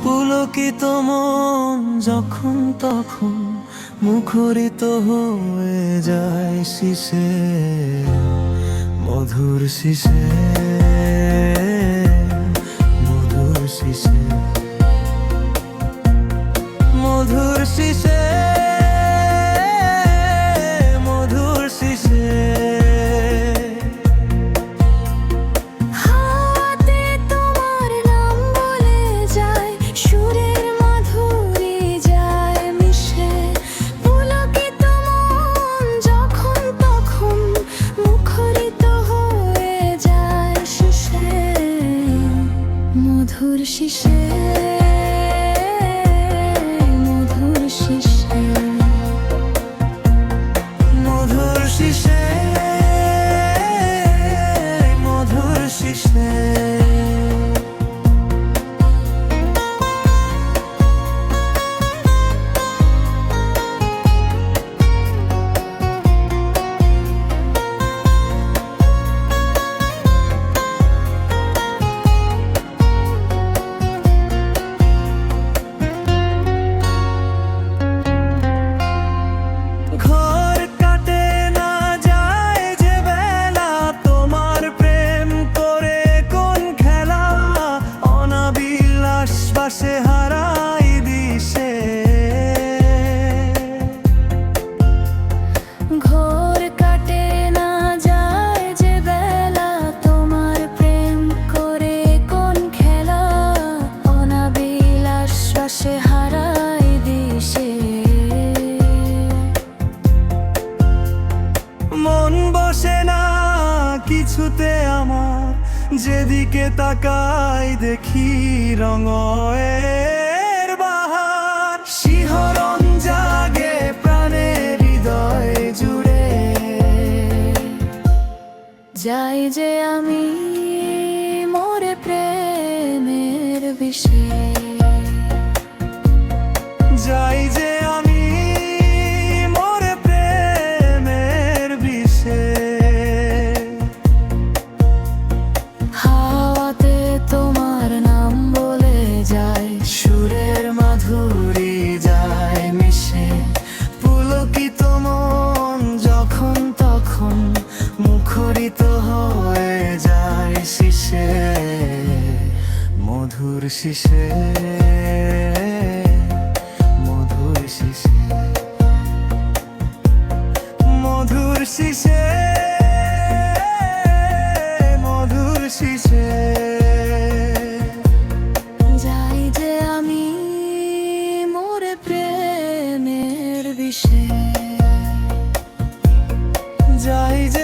পুলকিত মন যখন তখন মুখরিত হয়ে যায় শিশে, মধুর শিশে, মধুর শিশে, মধুর শিশে, মধুর শিশে। মধুর শিশে, মধুর শিশে, মধুর শিশে, মধুর শিশে। বাসে হারাই দিশে, ঘোর কাটে না যায় যে বেলা, তোমার প্রেম করে কোন খেলা, অনাবিলাস বাসে হারাই দিশে। মন বসে না কিছুতে আমার, যেদিকে তাকাই দেখি রঙের বাহার, শিহরণ জাগে প্রাণের হৃদয় জুড়ে। যাই যে আমি মোরে প্রেমের বিষে, যাই যে আমি মোরে প্রেমের বিষে। হাওয়াতে তোমার নাম বলে যায়, সুরের মাধুরী যায় মিশে, পুলকিত মন যখন তখন মুখরিত হয়ে যায় শিশে, মধুর শিশে, মধুর শিশে, মধুর শিশে, মধুর শিশে। যাই যে আমি মোরে প্রেমের বিষে, যাই যে